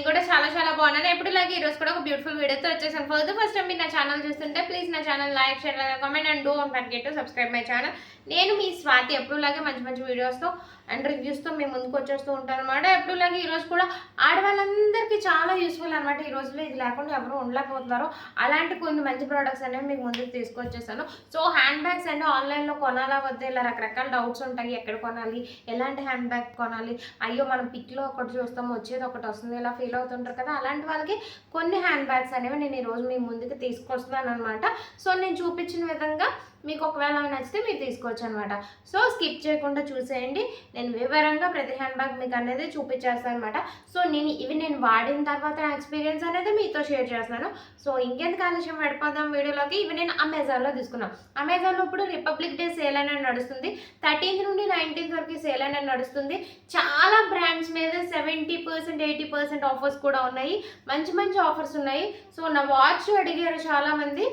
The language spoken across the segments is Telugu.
కూడా చాలా చాలా బాగున్నాను. ఎప్పుడులాగే ఈరోజు కూడా ఒక బ్యూటిఫుల్ వీడియోతో వచ్చేసాను. ఫస్ట్ టైం మీరు నా ఛానల్ చూస్తుంటే ప్లీజ్ నా channel like, share, comment and do forget to subscribe my channel. నేను మీ స్వాతి. ఎప్పుడులాగే మంచి మంచి వీడియోస్తో అండ్ రివ్యూస్తో మేము ముందుకు వచ్చేస్తూ ఉంటాను అనమాట. ఎప్పుడులాగే ఈరోజు కూడా ఆడవాళ్ళందరికీ చాలా యూస్ఫుల్ అనమాట. ఈ రోజులో ఇది లేకుండా ఎవరు ఉండలేకపోతున్నారు. అలాంటి కొన్ని మంచి ప్రోడక్ట్స్ అనేవి మీకు ముందుకు తీసుకొచ్చేసాను. సో హ్యాండ్ బ్యాగ్స్ అంటే ఆన్లైన్లో కొనాలా వద్దా, ఇలా రకరకాల డౌట్స్ ఉంటాయి. ఎక్కడ కొనాలి, ఎలాంటి హ్యాండ్ బ్యాగ్ కొనాలి, అయ్యో మనం పిక్లో ఒకటి చూస్తాము వచ్చేది ఒకటి వస్తుంది, ఇలా ఫీల్ అవుతుంటారు కదా. అలాంటి వాళ్ళకి కొన్ని హ్యాండ్ బ్యాగ్స్ అనేవి నేను ఈరోజు మీ ముందుకు తీసుకొస్తున్నాను అనమాట. సో నేను చూపించిన విధంగా మీకు ఒకవేళ నచ్చితే మీరు తీసుకోవచ్చు అనమాట. సో స్కిప్ చేయకుండా చూసేయండి. నేను వివరంగా ప్రతి హ్యాండ్ బ్యాగ్ మీకు అనేది చూపించేస్తాను అనమాట. సో నేను వాడిన తర్వాత నా ఎక్స్పీరియన్స్ అనేది మీతో షేర్ చేస్తాను. సో ఇంకెందుకు ఆలస్యం పడిపోదాం వీడియోలోకి. ఇవి నేను అమెజాన్లో తీసుకున్నాను. అమెజాన్లో ఇప్పుడు రిపబ్లిక్ డే సేల్ అనేది నడుస్తుంది. 13th నుండి 19th వరకు సేల్ అనేది నడుస్తుంది. చాలా బ్రాండ్స్ మీద 70%, 80% ఆఫర్స్ కూడా ఉన్నాయి. మంచి మంచి ఆఫర్స్ ఉన్నాయి. సో నా వాచ్ అడిగారు చాలామంది,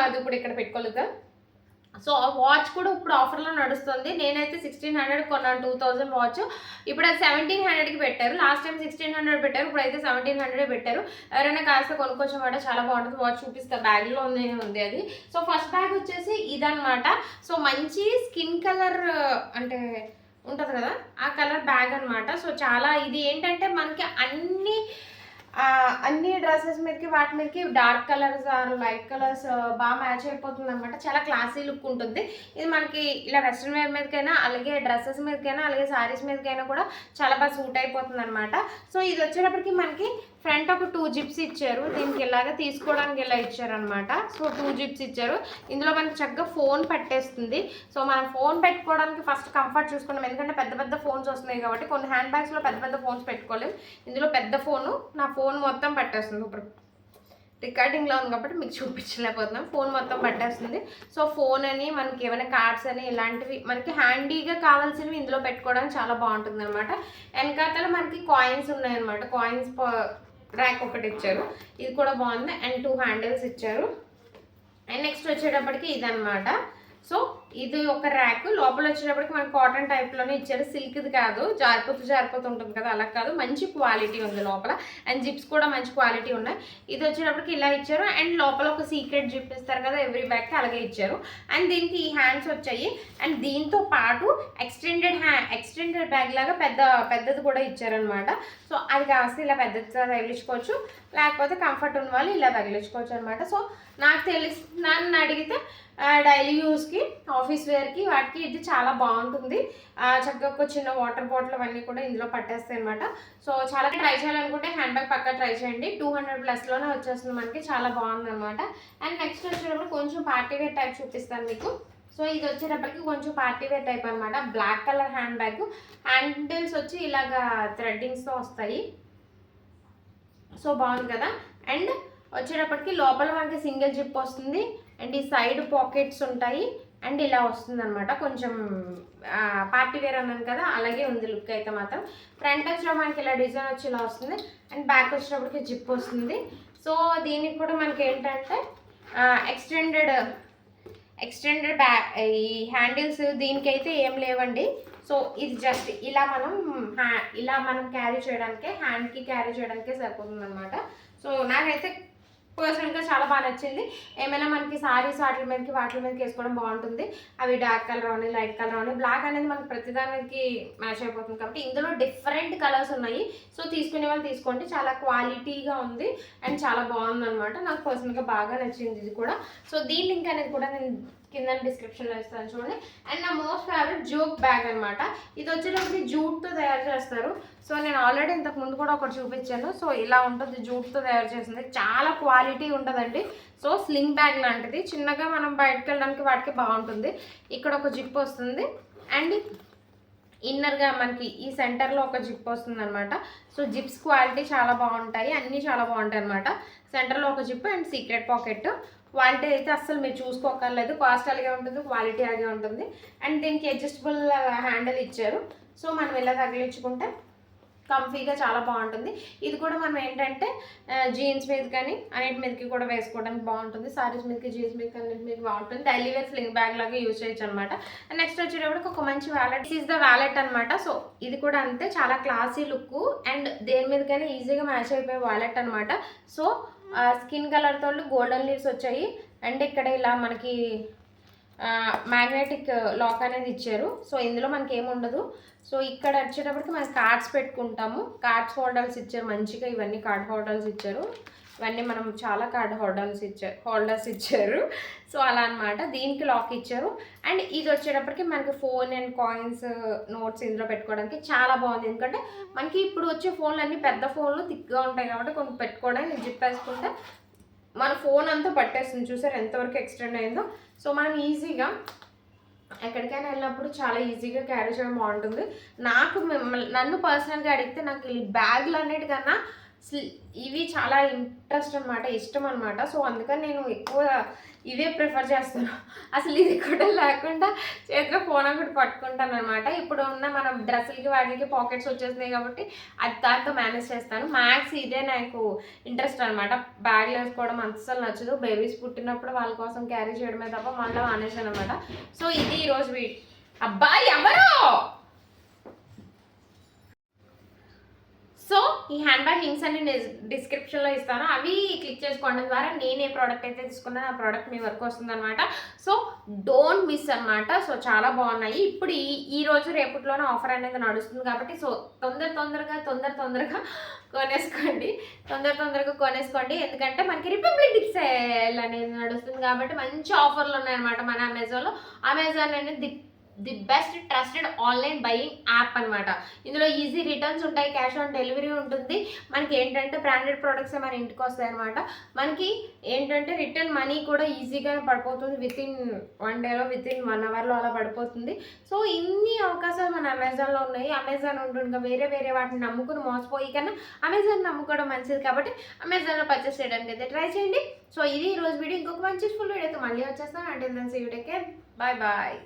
అది ఇప్పుడు ఇక్కడ పెట్టుకోలేదా. సో ఆ వాచ్ కూడా ఇప్పుడు ఆఫర్లో నడుస్తుంది. నేనైతే 1600 కొన్నాను, 2000 వాచ్. ఇప్పుడు అది 1700కి పెట్టారు. లాస్ట్ టైం 1600 పెట్టారు, ఇప్పుడైతే 1700 పెట్టారు. ఎవరైనా కాస్త కొనుక్కోవచ్చమాట, చాలా బాగుంటుంది. వాచ్ చూపిస్తా, బ్యాగ్లో ఉంది అది. సో ఫస్ట్ బ్యాగ్ వచ్చేసి ఇదనమాట. సో మంచి స్కిన్ కలర్ అంటే ఉంటుంది కదా, ఆ కలర్ బ్యాగ్ అనమాట. సో చాలా ఇది ఏంటంటే మనకి అన్ని డ్రెస్సెస్ మీదకి వాటి మీదకి dark colours or light colours బాగా మ్యాచ్ అయిపోతుంది అనమాట. చాలా క్లాసీ లుక్ ఉంటుంది. ఇది మనకి ఇలా వెస్ట్రన్ వేర్ మీదకైనా, అలాగే డ్రెస్సెస్ మీదకైనా, అలాగే శారీస్ మీదకైనా కూడా చాలా బాగా సూట్ అయిపోతుంది అనమాట. సో ఇది వచ్చేటప్పటికి మనకి ఫ్రంట్ ఒక 2 జిప్స్ ఇచ్చారు. దీనికి ఇలాగా తీసుకోవడానికి ఇలా ఇచ్చారనమాట. సో 2 జిప్స్ ఇచ్చారు. ఇందులో మనకి చక్కగా ఫోన్ పెట్టేస్తుంది. సో మనం ఫోన్ పెట్టుకోవడానికి ఫస్ట్ కంఫర్ట్ చూసుకున్నాం, ఎందుకంటే పెద్ద పెద్ద ఫోన్స్ వస్తున్నాయి కాబట్టి. కొన్ని హ్యాండ్ బ్యాగ్స్లో పెద్ద పెద్ద ఫోన్స్ పెట్టుకోలేము. ఇందులో పెద్ద ఫోను, నా ఫోన్ మొత్తం పట్టేస్తుంది. ఇప్పుడు రికార్డింగ్లో ఉంది కాబట్టి మీకు చూపించలేకపోతున్నాం. ఫోన్ మొత్తం పట్టేస్తుంది. సో ఫోన్ అని, మనకి ఏమైనా కార్డ్స్ అని, ఇలాంటివి మనకి హ్యాండీగా కావాల్సినవి ఇందులో పెట్టుకోవడానికి చాలా బాగుంటుంది అనమాట. వెనకాతల మనకి కాయిన్స్ ఉన్నాయన్నమాట. కాయిన్స్ ర్యాక్ ఒకటి ఇచ్చారు, ఇది కూడా బాగుంది. అండ్ 2 హ్యాండిల్స్ ఇచ్చారు. అండ్ నెక్స్ట్ వచ్చేటప్పటికి ఇదనమాట. సో ఇది ఒక ర్యాక్. లోపల వచ్చేటప్పటికి మనకి కాటన్ టైప్లోనే ఇచ్చారు, సిల్క్ది కాదు, జారిపోతూ ఉంటుంది కదా, అలా కాదు. మంచి క్వాలిటీ ఉంది లోపల. అండ్ జిప్స్ కూడా మంచి క్వాలిటీ ఉన్నాయి. ఇది వచ్చేటప్పటికి ఇలా ఇచ్చారు. అండ్ లోపల ఒక సీక్రెట్ జిప్ ఇస్తారు కదా ఎవ్రీ బ్యాగ్కి, అలాగే ఇచ్చారు. అండ్ దీనికి ఈ హ్యాండ్స్ వచ్చాయి. అండ్ దీంతో పాటు ఎక్స్టెండెడ్ బ్యాగ్ లాగా పెద్దది కూడా ఇచ్చారనమాట. సో అది కాస్త ఇలా పెద్దది తగిలించుకోవచ్చు, లేకపోతే కంఫర్ట్ ఉన్న వాళ్ళు ఇలా తగిలించుకోవచ్చు అనమాట. సో నన్ను అడిగితే డైలీ యూస్కి, ఆఫీస్ వేర్కి, వాటికి ఇది చాలా బాగుంటుంది. చక్కగా ఒక చిన్న వాటర్ బాటిల్ అవన్నీ కూడా ఇందులో పట్టేస్తాయి అనమాట. సో చాలా ట్రై చేయాలనుకుంటే హ్యాండ్ బ్యాగ్ పక్కా ట్రై చేయండి. 200+ వచ్చేస్తుంది మనకి, చాలా బాగుంది అనమాట. అండ్ నెక్స్ట్ వచ్చేటప్పుడు కొంచెం పార్టీ వేర్ టైప్ చూపిస్తాను మీకు. సో ఇది వచ్చేటప్పటికి కొంచెం పార్టీ వేర్ టైప్ అనమాట. Black colour handbag. Handles వచ్చి ఇలాగా థ్రెడ్డింగ్స్తో వస్తాయి. సో బాగుంది కదా. అండ్ వచ్చేటప్పటికి లోపల మనకి సింగిల్ జిప్ వస్తుంది. అండ్ ఈ సైడ్ పాకెట్స్ ఉంటాయి. అండ్ ఇలా వస్తుంది అనమాట. కొంచెం పార్టీ వేర్ అన్నాను కదా, అలాగే ఉంది లుక్ అయితే మాత్రం. ఫ్రంట్ వచ్చేటప్పుడు మనకి ఇలా డిజైన్ వచ్చి ఇలా వస్తుంది. అండ్ బ్యాక్ వచ్చేటప్పటికి జిప్ వస్తుంది. సో దీనికి కూడా మనకి ఏంటంటే ఎక్స్టెండెడ్ ఈ హ్యాండిల్స్ దీనికైతే ఏం లేవండి. సో ఇది జస్ట్ ఇలా మనం క్యారీ చేయడానికే, హ్యాండ్కి క్యారీ చేయడానికే సరిపోతుంది అనమాట. సో నాకైతే పర్సనల్గా చాలా బాగా నచ్చింది. ఏమైనా మనకి సారీస్ వాటి మీదకి వేసుకోవడం బాగుంటుంది. అవి డార్క్ కలర్ అని, లైట్ కలర్ అని, బ్లాక్ అనేది మనకి ప్రతిదానికి మ్యాచ్ అయిపోతుంది కాబట్టి. ఇందులో డిఫరెంట్ కలర్స్ ఉన్నాయి. సో తీసుకునే వాళ్ళు తీసుకోండి. చాలా క్వాలిటీగా ఉంది అండ్ చాలా బాగుంది అనమాట. నాకు పర్సనల్గా బాగా నచ్చింది ఇది కూడా. సో దీని లింక్ అనేది కూడా నేను కింద డిస్క్రిప్షన్లో ఇస్తాను చూడండి. అండ్ నా మోస్ట్ ఫేవరెట్ జోక్ బ్యాగ్ అనమాట. ఇది వచ్చేటప్పటికి జూట్తో తయారు చేస్తారు. సో నేను ఆల్రెడీ ఇంతకు ముందు కూడా ఒకటి చూపించాను. సో ఇలా ఉంటుంది, జూట్తో తయారు చేసింది, చాలా క్వాలిటీ ఉంటుందండి. సో స్లింగ్ బ్యాగ్ లాంటిది, చిన్నగా మనం బయటకు వెళ్ళడానికి వాటికి బాగుంటుంది. ఇక్కడ ఒక జిప్ వస్తుంది. అండ్ ఇన్నర్గా మనకి ఈ సెంటర్లో ఒక జిప్ వస్తుంది అనమాట. సో జిప్స్ క్వాలిటీ చాలా బాగుంటాయి, అన్నీ చాలా బాగుంటాయి అనమాట. సెంటర్లో ఒక zip and secret pocket. Quality అయితే అస్సలు మీరు చూసుకోకర్లేదు, కాస్ట్ అలాగే ఉంటుంది, క్వాలిటీ అలాగే ఉంటుంది. అండ్ దీనికి అడ్జస్టబుల్ హ్యాండిల్ ఇచ్చారు. సో మనం ఇలా తగిలించుకుంటే కంఫీగా చాలా బాగుంటుంది. ఇది కూడా మనం ఏంటంటే జీన్స్ మీద కానీ అన్నిటి మీదకి కూడా వేసుకోవడానికి బాగుంటుంది. సారీస్ మీదకి, జీన్స్ మీదకి అన్నిటి మీద బాగుంటుంది. డైలీ వేర్ స్లింగ్ బ్యాగ్ లాగా యూజ్ చేయొచ్చు అనమాట. నెక్స్ట్ వచ్చేటప్పటికి ఒక మంచి wallet, this is the wallet అనమాట. సో ఇది కూడా అంతే, చాలా క్లాసీ లుక్ అండ్ దేని మీదకైనా ఈజీగా మ్యాచ్ అయిపోయే వ్యాలెట్ అనమాట. సో స్కిన్ కలర్ తోళ్ళు గోల్డెన్ లీవ్స్ వచ్చాయి అండ్ ఇక్కడ ఇలా మనకి మ్యాగ్నెటిక్ లాక్ అనేది ఇచ్చారు. సో ఇందులో మనకి ఏముండదు. సో ఇక్కడ వచ్చేటప్పటికి మనం కార్డ్స్ పెట్టుకుంటాము. కార్డ్స్ హోల్డర్స్ ఇచ్చారు మంచిగా, ఇవన్నీ కార్డ్ హోల్డర్స్ ఇచ్చారు. ఇవన్నీ మనం చాలా కార్డ్ హోల్డర్స్ ఇచ్చారు. సో అలా అనమాట. దీనికి లాక్ ఇచ్చారు అండ్ ఇది వచ్చేటప్పటికి మనకి ఫోన్ అండ్ కాయిన్స్, నోట్స్ ఇందులో పెట్టుకోవడానికి చాలా బాగుంది. ఎందుకంటే మనకి ఇప్పుడు వచ్చే ఫోన్లు అన్నీ పెద్ద ఫోన్లు థిక్గా ఉంటాయి కాబట్టి కొన్ని పెట్టుకోవడానికి జిప్ వేసుకుంటే మన ఫోన్ అంతా పట్టేస్తుంది. చూసారు ఎంతవరకు ఎక్స్టెండ్ అయిందో. సో మనం ఈజీగా ఎక్కడికైనా వెళ్ళినప్పుడు చాలా ఈజీగా క్యారీ చేయడం బాగుంటుంది. నన్ను పర్సనల్గా అడిగితే నాకు ఈ బ్యాగులు అన్నిటికన్నా ఇవి చాలా ఇంట్రెస్ట్ అనమాట, ఇష్టం అనమాట. సో అందుకని నేను ఎక్కువ ఇవే ప్రిఫర్ చేస్తాను. అసలు ఇది కూడా లేకుండా చేతిలో ఫోన్ ఒకటి పట్టుకుంటాను అనమాట. ఇప్పుడు ఉన్న మనం డ్రెస్సులకి వాటికి పాకెట్స్ వచ్చేస్తున్నాయి కాబట్టి అది దాంతో మేనేజ్ చేస్తాను. మ్యాక్స్ ఇదే నాకు ఇంట్రెస్ట్ అనమాట. బ్యాగ్లో వేసుకోవడం అస్సలు నచ్చదు. బేబీస్ పుట్టినప్పుడు వాళ్ళ కోసం క్యారీ చేయడమే తప్ప మళ్ళీ మానేసాను అనమాట. సో ఇది ఈరోజు అబ్బాయి ఎవరో. సో ఈ హ్యాండ్ బ్యాగ్ లింక్స్ అన్ని డిస్క్రిప్షన్లో ఇస్తాను. అవి క్లిక్ చేసుకోవడం ద్వారా నేను ఏ ప్రోడక్ట్ అయితే తీసుకున్నాను ఆ ప్రోడక్ట్ మీ వరకు వస్తుందన్నమాట. సో డోంట్ మిస్ అనమాట. సో చాలా బాగున్నాయి. ఇప్పుడు ఈ రోజు రేపటిలోనే ఆఫర్ అనేది నడుస్తుంది కాబట్టి సో తొందరగా కొనేసుకోండి. ఎందుకంటే మనకి రిపబ్లిక్ డే సేల్ అనేది నడుస్తుంది కాబట్టి మంచి ఆఫర్లు ఉన్నాయన్నమాట మన అమెజాన్లో. అమెజాన్ అనేది the best trusted online buying app అనమాట. ఇందులో ఈజీ రిటర్న్స్ ఉంటాయి, క్యాష్ ఆన్ డెలివరీ ఉంటుంది. మనకి ఏంటంటే బ్రాండెడ్ ప్రోడక్ట్స్ మన ఇంటికి వస్తాయి అనమాట. మనకి ఏంటంటే రిటర్న్ మనీ కూడా ఈజీగా పడిపోతుంది. వితిన్ 1 డేలో, వితిన్ 1 అవర్లో అలా పడిపోతుంది. సో ఇన్ని అవకాశాలు మన అమెజాన్లో ఉన్నాయి. అమెజాన్ ఉంటుంది, వేరే వాటిని నమ్ముకుని మోసపోయి కన్నా అమెజాన్ నమ్ముకోవడం మంచిది కాబట్టి అమెజాన్లో పర్చేస్ చేయడానికి అయితే ట్రై చేయండి. సో ఇది ఈరోజు వీడియో. ఇంకొక మంచి ఫుల్ వీడియోతో మళ్ళీ వచ్చేస్తాను. అంటే దాని see you take care. Bye.